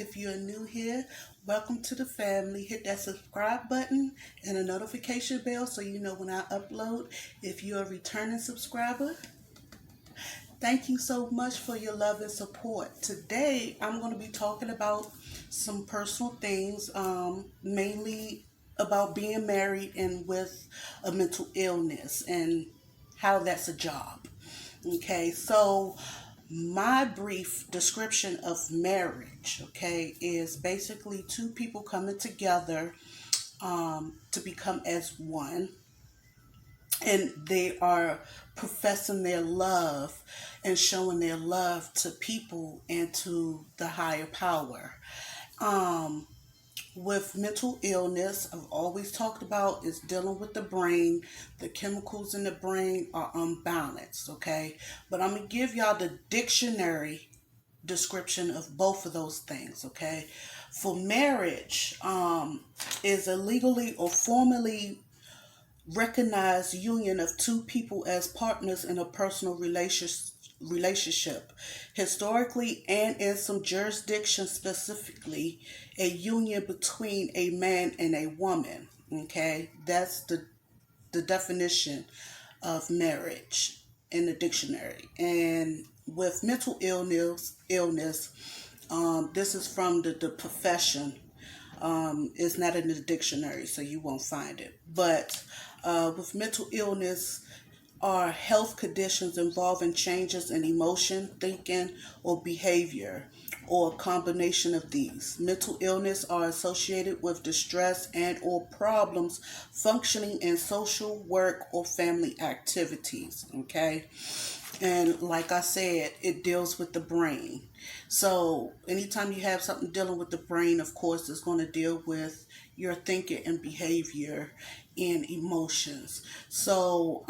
If you're new here, welcome to the family. Hit that subscribe button and a notification bell so you know when I upload. If you're a returning subscriber, thank you so much for your love and support. Today, I'm going to be talking about some personal things, mainly about being married and with a mental illness and how that's a job. Okay, so my brief description of marriage, okay, is basically two people coming together to become as one, and they are professing their love and showing their love to people and to the higher power. Um, with mental illness, I've always talked about is dealing with the brain. The chemicals in the brain are unbalanced, okay? But I'm going to give y'all the dictionary description of both of those things, okay? For marriage, is a legally or formally recognized union of two people as partners in a personal relationship. Historically and in some jurisdictions specifically, a union between a man and a woman. Okay, that's the definition of marriage in the dictionary. And with mental illness, this is from the profession. It's not in the dictionary, so you won't find it. But with mental illness are health conditions involving changes in emotion, thinking, or behavior, or a combination of these. Mental illness are associated with distress and or problems functioning in social, work, or family activities. Okay? And like I said, it deals with the brain. So anytime you have something dealing with the brain, of course, it's going to deal with your thinking and behavior and emotions. So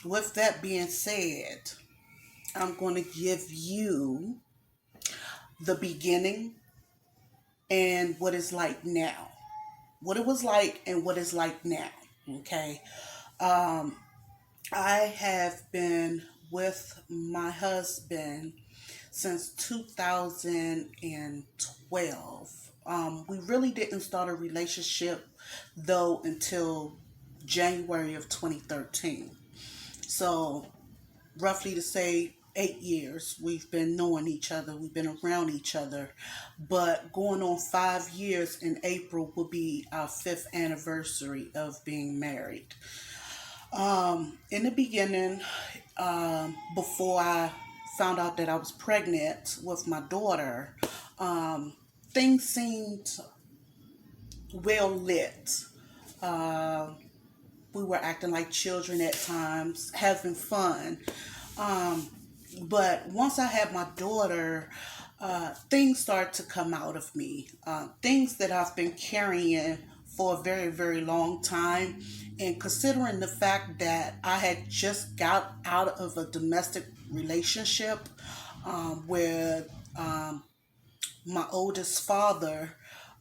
with that being said, I'm going to give you the beginning and what it's like now. What it was like and what it's like now. Okay. Um, I have been with my husband since 2012. We really didn't start a relationship though until January of 2013. So, roughly to say 8 years, we've been knowing each other, we've been around each other, but going on 5 years in April will be our fifth anniversary of being married. In the beginning, before I found out that I was pregnant with my daughter, things seemed well lit. Uh, we were acting like children at times, having fun. Um, but once I had my daughter, things started to come out of me. Things that I've been carrying for a very, very long time. And considering the fact that I had just got out of a domestic relationship where my oldest father,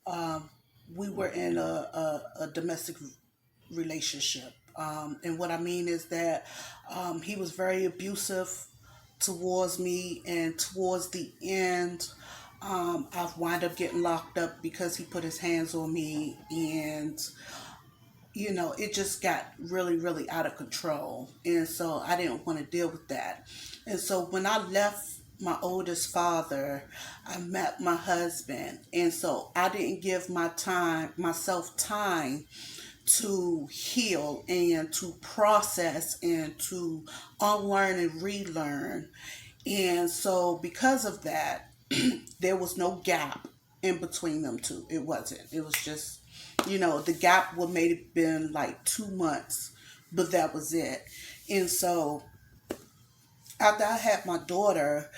um, we were in a domestic relationship. And what I mean is that he was very abusive towards me, and towards the end, I've wound up getting locked up because he put his hands on me, and it just got really, really out of control. And so I didn't want to deal with that. And so when I left my oldest father, I met my husband. And so I didn't give myself time to heal and to process and to unlearn and relearn. And so because of that, there was no gap in between them two. It wasn't. It was just, the gap would maybe been like 2 months, but that was it. And so after I had my daughter,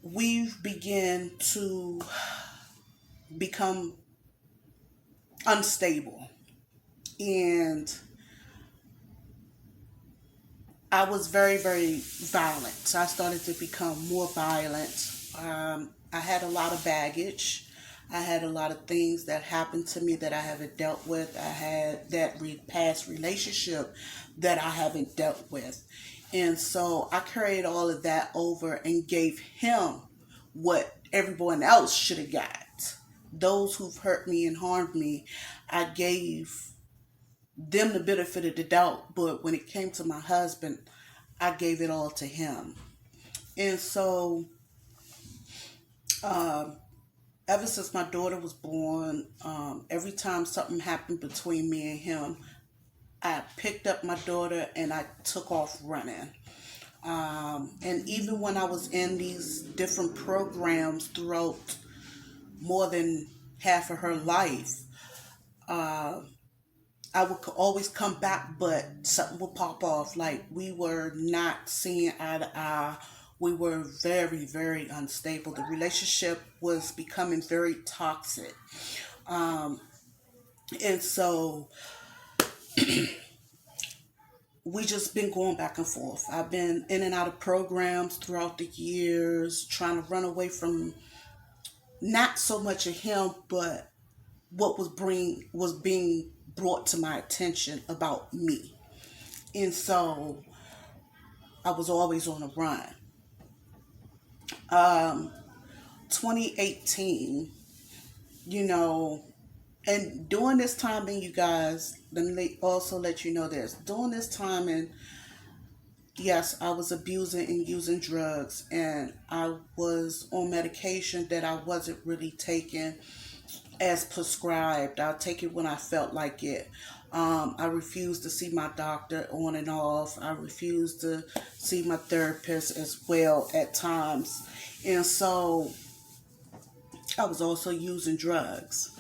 we began to become unstable. And I was very, very violent. So I started to become more violent. I had a lot of baggage. I had a lot of things that happened to me that I haven't dealt with. I had that past relationship that I haven't dealt with. And so I carried all of that over and gave him what everyone else should have got. Those who've hurt me and harmed me, I gave them the benefit of the doubt, but when it came to my husband, I gave it all to him. And so, um, ever since my daughter was born, every time something happened between me and him, I picked up my daughter and I took off running. And even when I was in these different programs throughout more than half of her life, uh, I would always come back, but something would pop off. Like we were not seeing eye to eye. We were very, very unstable. The relationship was becoming very toxic. Um, and so we just been going back and forth. I've been in and out of programs throughout the years, trying to run away from not so much of him, but what was being brought to my attention about me. And so I was always on a run. Um, 2018, you know, and during this time, and you guys, let me also let you know this. During this time, and yes, I was abusing and using drugs, and I was on medication that I wasn't really taking as prescribed. I'll take it when I felt like it. I refused to see my doctor on and off. I refused to see my therapist as well at times. And so I was also using drugs.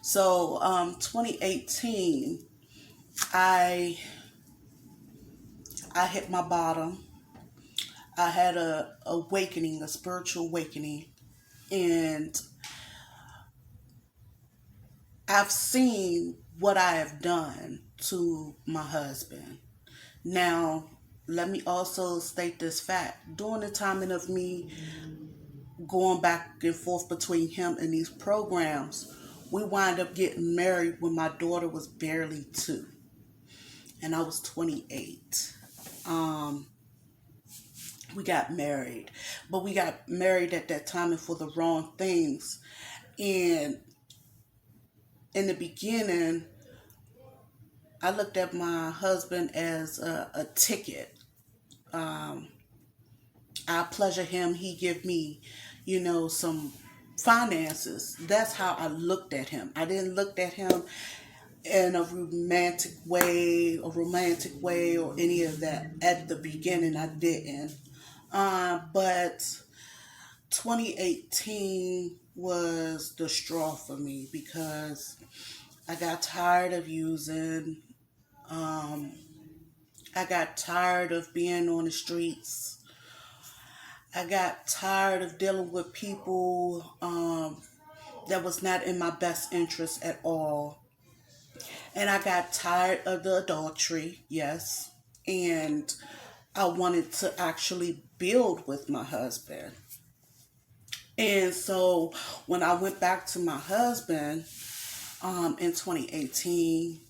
So 2018, I I hit my bottom. I had a awakening, a spiritual awakening, and I've seen what I have done to my husband. Now, let me also state this fact. During the timing of me going back and forth between him and these programs, we wind up getting married when my daughter was barely 2 and I was 28. Um, we got married, but we got married at that time and for the wrong things. And in the beginning, I looked at my husband as a ticket. Um, I pleasure him. He give me, some finances. That's how I looked at him. I didn't look at him in a romantic way, or any of that. At the beginning, I didn't. But 2018 was the straw for me because I got tired of using. Um, I got tired of being on the streets. I got tired of dealing with people that was not in my best interest at all. And I got tired of the adultery, yes. And I wanted to actually build with my husband. And so when I went back to my husband in 2018,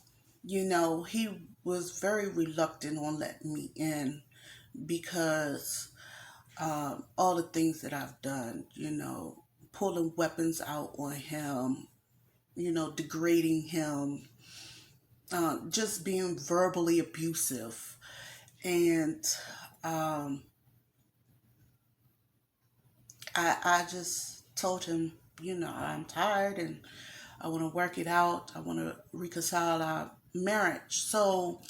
he was very reluctant on letting me in because all the things that I've done, pulling weapons out on him, degrading him, just being verbally abusive. And um, I just told him, I'm tired and I want to work it out. I want to reconcile our marriage. So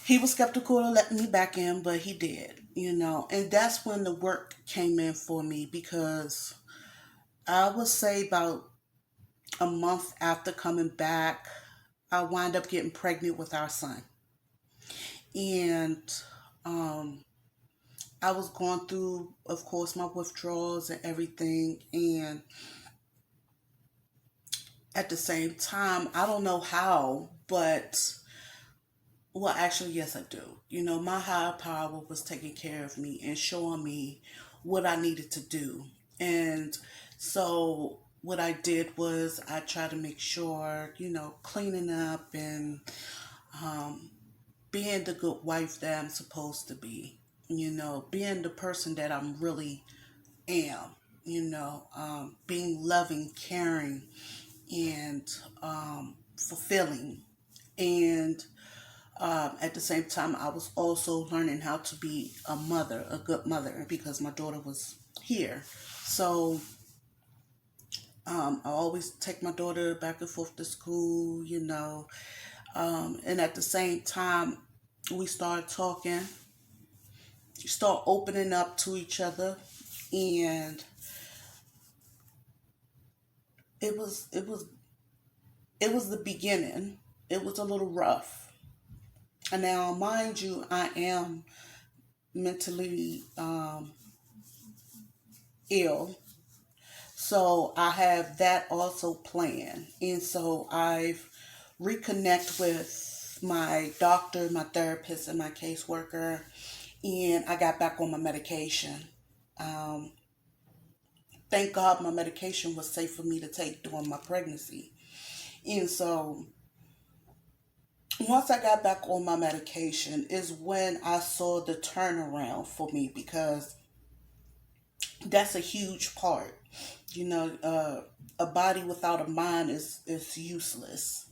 he was skeptical of letting me back in, but he did, and that's when the work came in for me because I would say about a month after coming back, I wind up getting pregnant with our son. And um, I was going through, of course, my withdrawals and everything. And at the same time, I don't know how, but well, actually, yes, I do. My higher power was taking care of me and showing me what I needed to do. And so what I did was I tried to make sure, cleaning up and um, being the good wife that I'm supposed to be, being the person that I'm really am. being loving, caring, and fulfilling. And at the same time, I was also learning how to be a mother, a good mother, because my daughter was here. So I always take my daughter back and forth to school, and at the same time, we started talking, start opening up to each other, and it was it was it was the beginning. It was a little rough. And now, mind you, I am mentally ill. So I have that also planned. And so I've reconnect with my doctor, my therapist, and my caseworker. And I got back on my medication. Um, thank God my medication was safe for me to take during my pregnancy. And so once I got back on my medication is when I saw the turnaround for me, because that's a huge part. A body without a mind is useless.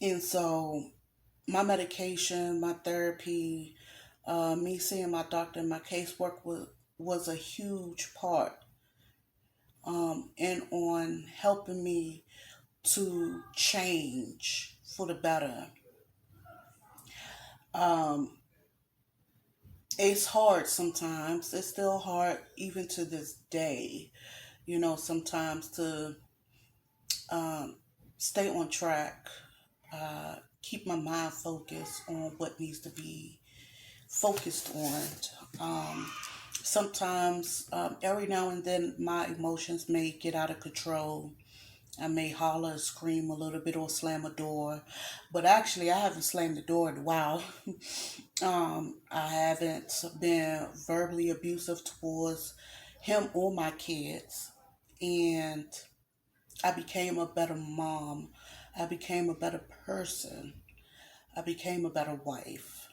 And so my medication, my therapy, me seeing my doctor and my casework was a huge part and on helping me to change for the better. Um, it's hard sometimes. It's still hard even to this day, sometimes to um, stay on track, keep my mind focused on what needs to be focused on. Sometimes, every now and then, my emotions may get out of control. I may holler, scream a little bit, or slam a door. But actually, I haven't slammed the door in a while. I haven't been verbally abusive towards him or my kids. And I became a better mom. I became a better person. I became a better wife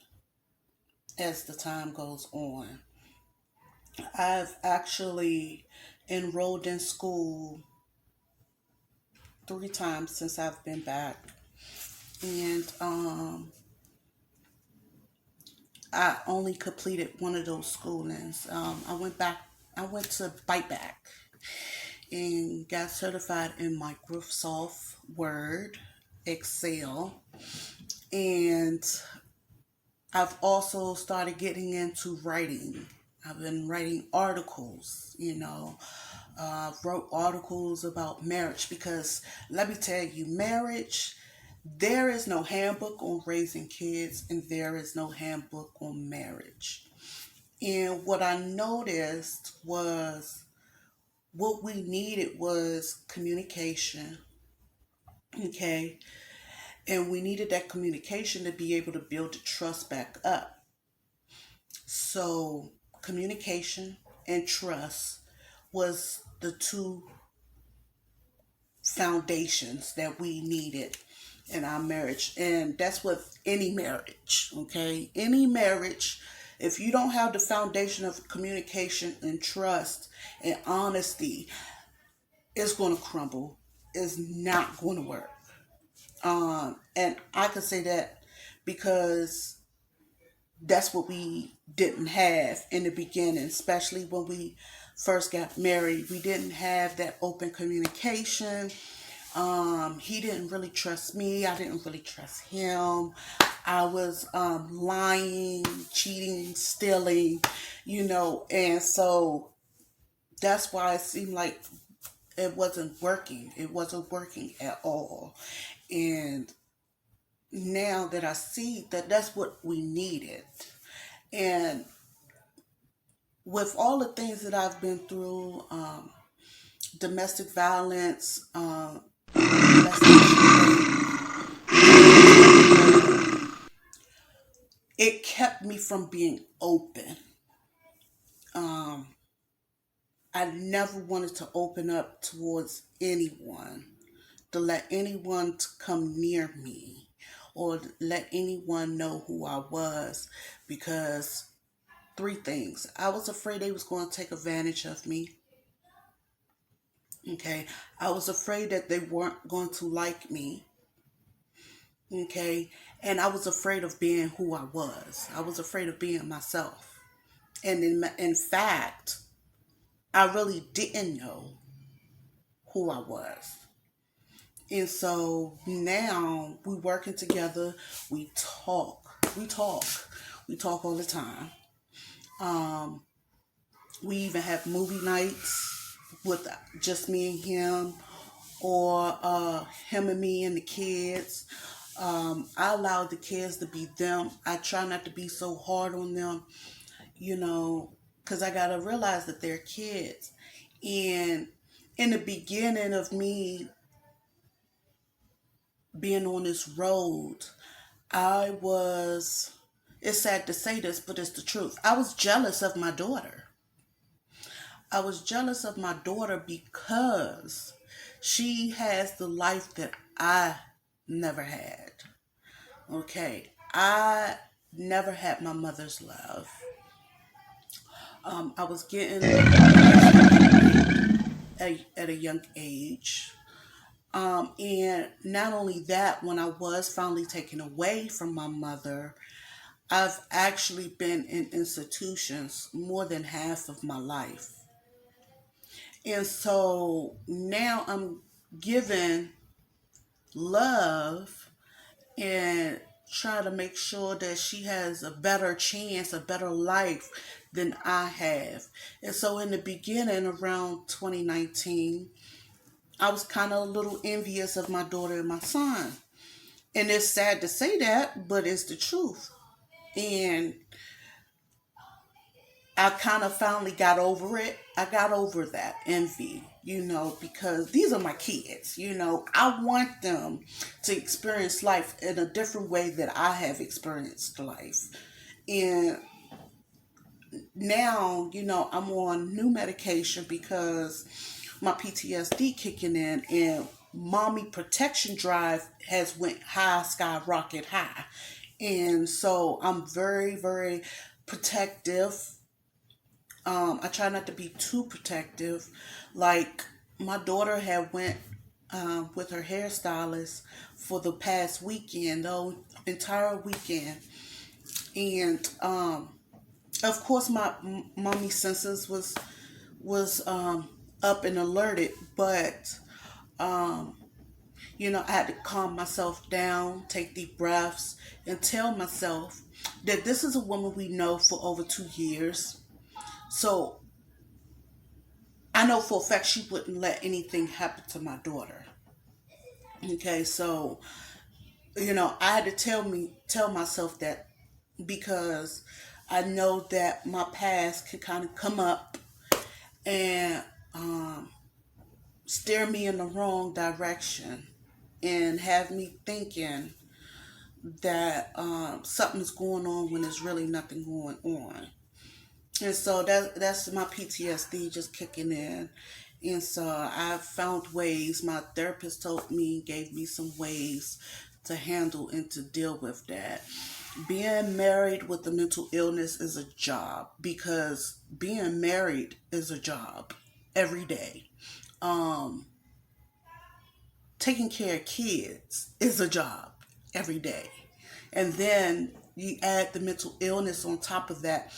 as the time goes on. I've actually enrolled in school 3 times since I've been back. And I only completed one of those schoolings. I went to Bite Back and got certified in Microsoft Word, Excel, and I've also started getting into writing. I've been writing articles, wrote articles about marriage because let me tell you, marriage, there is no handbook on raising kids and there is no handbook on marriage. And what I noticed was what we needed was communication, okay? And we needed that communication to be able to build the trust back up. So, communication and trust was the two foundations that we needed in our marriage. And that's with any marriage, okay? Any marriage, if you don't have the foundation of communication and trust and honesty, it's going to crumble. It's not going to work. And I can say that because that's what we didn't have in the beginning, especially when we first got married. We didn't have that open communication. He didn't really trust me. I didn't really trust him. I was lying, cheating, stealing, and so that's why it seemed like it wasn't working. It wasn't working at all. And now that I see that that's what we needed. And with all the things that I've been through, domestic violence, molestation, it kept me from being open. Um, I never wanted to open up towards anyone, to let anyone to come near me, or let anyone know who I was, because three things. I was afraid they was going to take advantage of me. Okay. I was afraid that they weren't going to like me. Okay. And I was afraid of being who I was. I was afraid of being myself. And in fact, I really didn't know who I was. And so now we working together. We talk. We talk. We talk all the time. Um, we even have movie nights with just me and him, or him and me and the kids. I allow the kids to be them. I try not to be so hard on them, you know, because I got to realize that they're kids. And in the beginning of me being on this road, I was, it's sad to say this, but it's the truth. I was jealous of my daughter. I was jealous of my daughter because she has the life that I never had. Okay. I never had my mother's love. I was getting married at a young age. And not only that, when I was finally taken away from my mother, I've actually been in institutions more than half of my life. And so now I'm given love and try to make sure that she has a better chance, a better life than I have. And so in the beginning, around 2019, I was kind of a little envious of my daughter and my son. And it's sad to say that, but it's the truth. And I kind of finally got over it. I got over that envy, because these are my kids. I want them to experience life in a different way that I have experienced life. And now, I'm on new medication because my PTSD kicking in, and mommy protection drive has went high, skyrocket high. And so I'm very, very protective. I try not to be too protective. Like, my daughter had went with her hairstylist for the past weekend, the entire weekend, and of course my mommy senses was up and alerted, but I had to calm myself down, take deep breaths, and tell myself that this is a woman we know for over 2 years. So I know for a fact she wouldn't let anything happen to my daughter. Okay, so I had to tell myself that, because I know that my past can kind of come up and steer me in the wrong direction and have me thinking that something's going on when there's really nothing going on. And so that's my PTSD just kicking in. And so I found ways. My therapist told me, gave me some ways to handle and to deal with that. Being married with a mental illness is a job, because being married is a job every day. Um, Taking care of kids is a job every day. And then you add the mental illness on top of that.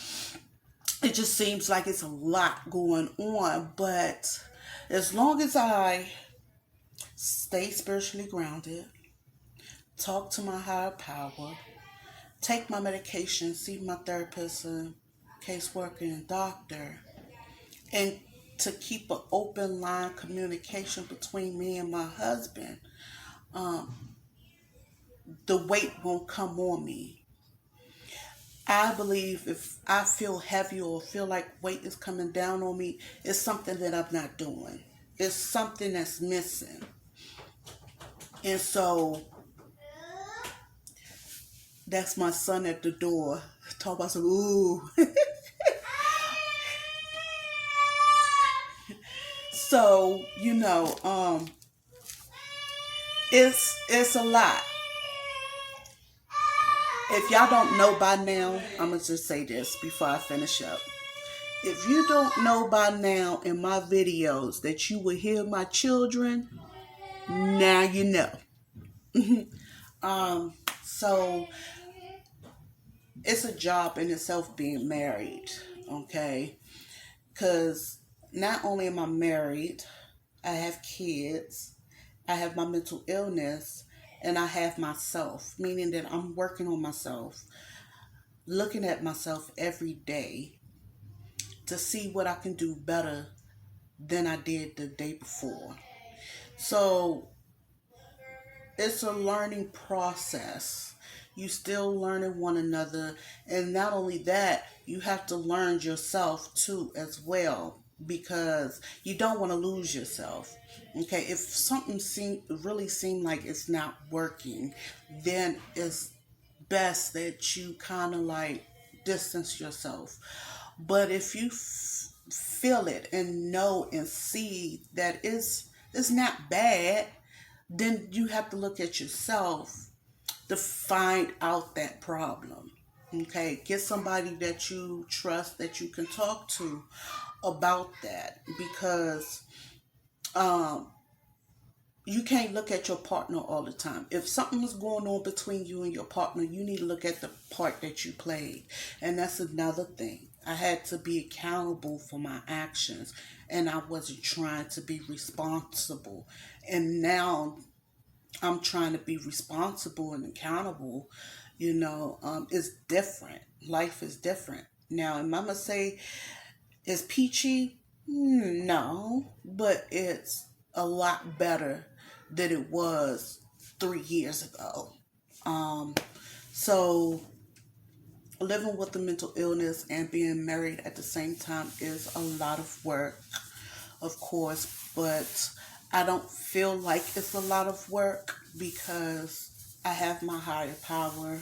It just seems like it's a lot going on. But as long as I stay spiritually grounded, talk to my higher power, take my medication, see my therapist and caseworker and doctor, and to keep an open line communication between me and my husband, the weight won't come on me. I believe if I feel heavy or feel like weight is coming down on me, it's something that I'm not doing. It's something that's missing. And so that's my son at the door. Talk about some, ooh. So, it's a lot. If y'all don't know by now, I'm gonna just say this before I finish up. If you don't know by now in my videos that you will hear my children, now you know. So it's a job in itself being married, okay? Because not only am I married, I have kids, I have my mental illness, and I have myself, meaning that I'm working on myself, looking at myself every day to see what I can do better than I did the day before. So it's a learning process. You still learning one another, and not only that, you have to learn yourself too as well, because you don't want to lose yourself. Okay, if something really seem like it's not working, then it's best that you kind of like distance yourself. But if you feel it and know and see that it's not bad, then you have to look at yourself to find out that problem. Okay, get somebody that you trust that you can talk to about that, because um you can't look at your partner all the time. If something is going on between you and your partner, you need to look at the part that you played. And that's another thing. I had to be accountable for my actions, and I wasn't trying to be responsible. And now I'm trying to be responsible and accountable. It's different. Life is different. Now, and Mama say, is peachy? No, but it's a lot better than it was 3 years ago. Um, so living with a mental illness and being married at the same time is a lot of work, of course, but I don't feel like it's a lot of work because I have my higher power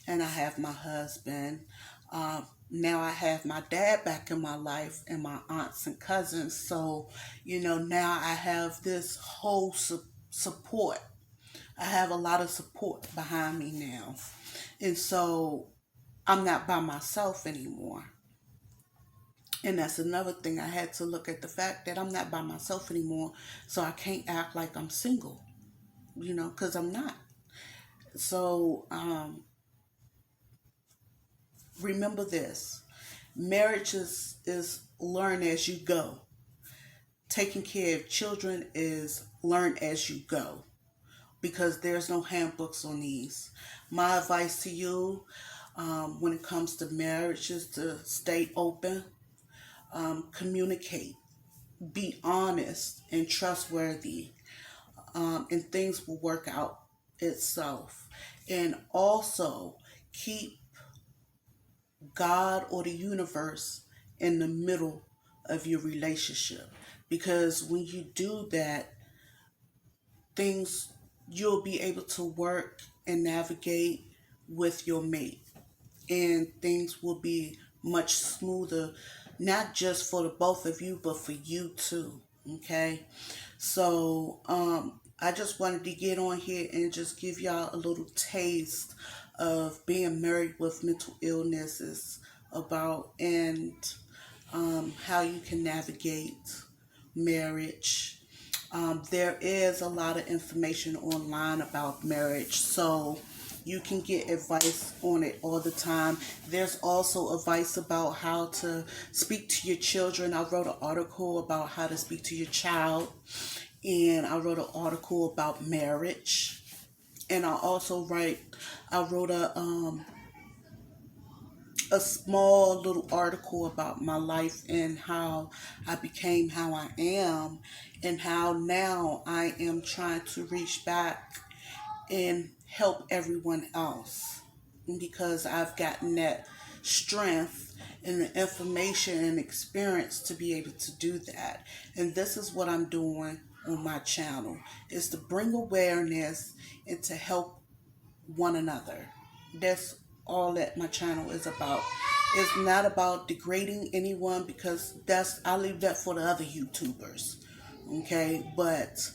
and I have my husband. Now I have my dad back in my life and my aunts and cousins. So, now I have this whole support. I have a lot of support behind me now. And so I'm not by myself anymore. And that's another thing. I had to look at the fact that I'm not by myself anymore. So I can't act like I'm single, because I'm not. So remember this: marriage is learn as you go. Taking care of children is learn as you go, because there's no handbooks on these. My advice to you when it comes to marriage is to stay open, communicate, be honest and trustworthy, and things will work out itself. And also keep God or the universe in the middle of your relationship, because when you do that, things you'll be able to work and navigate with your mate, and things will be much smoother, not just for the both of you but for you too. Okay, so I just wanted to get on here and just give y'all a little taste of being married with mental illness is about, and how you can navigate marriage. There is a lot of information online about marriage, so you can get advice on it all the time. There's also advice about how to speak to your children. I wrote an article about how to speak to your child, and I wrote an article about marriage. And I wrote a small little article about my life and how I became how I am, and how now I am trying to reach back and help everyone else, because I've gotten that strength and the information and experience to be able to do that. And this is what I'm doing on my channel, is to bring awareness and to help one another. That's all that my channel is about. It's not about degrading anyone, because I leave that for the other YouTubers. Okay, but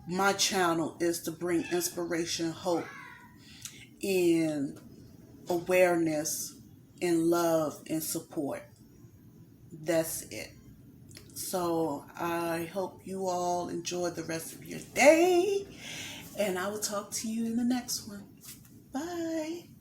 my channel is to bring inspiration, hope, and awareness, and love and support. That's it. So I hope you all enjoy the rest of your day, and I will talk to you in the next one. Bye.